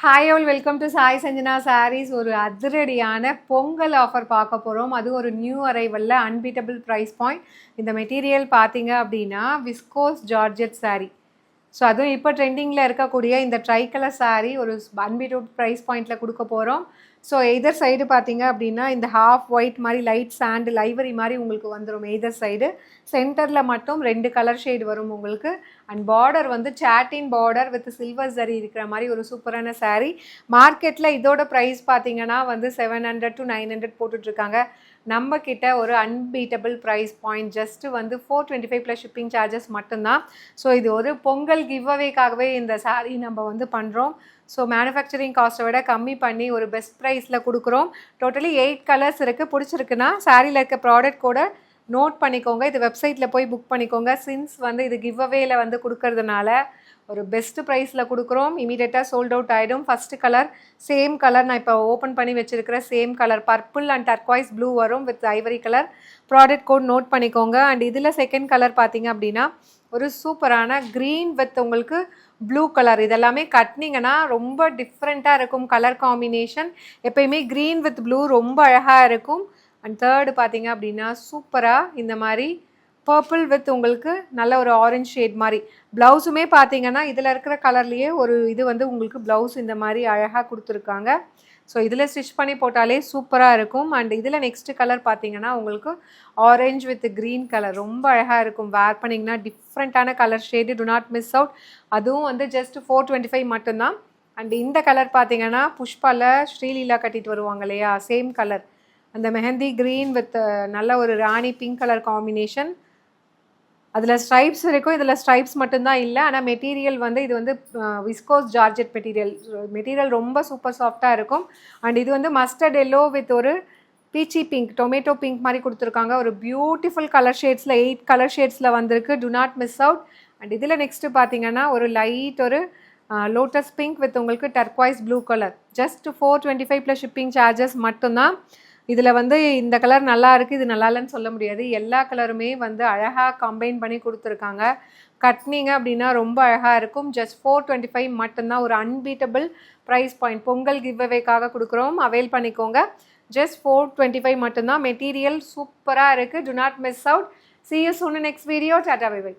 Hi all, welcome to Sai Sanjana Sarees. ஒரு அதிரடியான Pongal offer பார்க்க போகிறோம். அது ஒரு நியூ அரைவலில் அன்பீட்டபிள் ப்ரைஸ் பாயிண்ட். இந்த மெட்டீரியல் பார்த்தீங்க அப்படின்னா விஸ்கோஸ் ஜார்ஜெட் சாரீ. ஸோ அதுவும் இப்போ ட்ரெண்டிங்கில் இருக்கக்கூடிய இந்த ட்ரை கலர் சாரீ ஒரு அன்பீட்டபிள் ப்ரைஸ் பாயிண்டில் கொடுக்க போகிறோம். ஸோ எய்தர் சைடு பார்த்தீங்க அப்படின்னா இந்த ஹாஃப் ஒயிட் மாதிரி லைட் சாண்டு லைவரி மாதிரி உங்களுக்கு வந்துடும். எய்தர் சைடு சென்டரில் மட்டும் 2 கலர் ஷேடு வரும் உங்களுக்கு. அண்ட் பார்டர் வந்து சாட்டின் பார்டர் வித் சில்வர் ஜரி இருக்கிற மாதிரி ஒரு சூப்பரான சாரீ. மார்க்கெட்டில் இதோட ப்ரைஸ் பார்த்தீங்கன்னா வந்து 700 to 900 போட்டுட்ருக்காங்க. நம்ம கிட்ட ஒரு அன்பீட்டபிள் ப்ரைஸ் பாயிண்ட் ஜஸ்ட்டு வந்து 425 ப்ளஸ் ஷிப்பிங் சார்ஜஸ் மட்டும்தான். ஸோ இது ஒரு பொங்கல் கிவ் அவேக்காகவே இந்த சாரீ நம்ம வந்து பண்ணுறோம். ஸோ மேனுஃபேக்சரிங் காஸ்ட்டை விட கம்மி பண்ணி ஒரு பெஸ்ட் ப்ரைஸில் கொடுக்குறோம். டோட்டலி 8 கலர்ஸ் இருக்குது. பிடிச்சிருக்குன்னா சாரியில் இருக்க ப்ராடக்ட் கூட நோட் பண்ணிக்கோங்க. இது வெப்சைட்டில் போய் புக் பண்ணிக்கோங்க. சின்ஸ் வந்து இது கிவ் அவேல வந்து கொடுக்கறதுனால ஒரு பெஸ்ட்டு ப்ரைஸில் கொடுக்குறோம். இமீடியட்டாக சோல்ட் அவுட் ஆகிடும். ஃபஸ்ட்டு கலர் சேம் கலர் நான் இப்போ ஓப்பன் பண்ணி வச்சுருக்கிற same colour purple and turquoise blue வரும் with ivory colour. Product code note பண்ணிக்கோங்க. அண்ட் இதில் செகண்ட் கலர் பார்த்தீங்க அப்படின்னா ஒரு சூப்பரான க்ரீன் வித் உங்களுக்கு ப்ளூ கலர். இதெல்லாமே கட்டினீங்கன்னா ரொம்ப டிஃப்ரெண்ட்டாக இருக்கும் கலர் காம்பினேஷன். எப்பயுமே க்ரீன் வித் ப்ளூ ரொம்ப அழகாக இருக்கும். அண்ட் தேர்டு பார்த்தீங்க அப்படின்னா சூப்பராக இந்த மாதிரி பர்பிள் வித் உங்களுக்கு நல்ல ஒரு ஆரஞ்ச் ஷேட் மாதிரி. ப்ளவுஸுமே பார்த்தீங்கன்னா இதில் இருக்கிற கலர்லேயே ஒரு இது வந்து உங்களுக்கு ப்ளவுஸ் இந்த மாதிரி அழகாக கொடுத்துருக்காங்க. ஸோ இதில் ஸ்டிச் பண்ணி போட்டாலே சூப்பராக இருக்கும். அண்ட் இதில் நெக்ஸ்ட்டு கலர் பார்த்தீங்கன்னா உங்களுக்கு ஆரஞ்ச் வித் க்ரீன் கலர் ரொம்ப அழகாக இருக்கும். வேர் பண்ணிங்கன்னா டிஃப்ரெண்ட்டான colour shade. To not miss out. அதுவும் வந்து ஜஸ்ட் 425 மட்டும்தான். அண்ட் இந்த கலர் பார்த்தீங்கன்னா புஷ்பாவில் ஸ்ரீலீலா கட்டிட்டு வருவாங்க இல்லையா, சேம் கலர். அந்த மெஹந்தி க்ரீன் வித் நல்ல ஒரு ராணி பிங்க் கலர் காம்பினேஷன். அதில் ஸ்ட்ரைப்ஸ் இருக்கும். இதில் ஸ்ட்ரைப்ஸ் மட்டும்தான் இல்லை. ஆனால் மெட்டீரியல் வந்து இது வந்து விஸ்கோஸ் ஜார்ஜெட் மெட்டீரியல். மெட்டீரியல் ரொம்ப சூப்பர் சாஃப்டாக இருக்கும். அண்ட் இது வந்து மஸ்டர்ட் எல்லோ வித் ஒரு பீச்சி பிங்க், டொமேட்டோ பிங்க் மாதிரி கொடுத்துருக்காங்க. ஒரு பியூட்டிஃபுல் கலர் ஷேட்ஸில் 8 கலர் ஷேட்ஸில் வந்திருக்கு. To not miss out. And இதில் நெக்ஸ்ட்டு பார்த்தீங்கன்னா ஒரு லைட் ஒரு லோட்டஸ் பிங்க் வித் உங்களுக்கு turquoise blue colour. Just 425 plus shipping charges மட்டும்தான். இதில் வந்து இந்த கலர் நல்லா இருக்குது, இது நல்லா இல்லைன்னு சொல்ல முடியாது. எல்லா கலருமே வந்து அழகாக கம்பைன் பண்ணி கொடுத்துருக்காங்க. கட்டினீங்க அப்படின்னா ரொம்ப அழகாக இருக்கும். ஜஸ்ட் 425 மட்டும்தான். ஒரு unbeatable price point Pongal give அவேக்காக கொடுக்குறோம். அவைல் பண்ணிக்கோங்க. ஜஸ்ட் 425 மட்டும்தான். மெட்டீரியல் சூப்பராக இருக்குது. Do not miss out. See you soon in next video. Tata, bye bye.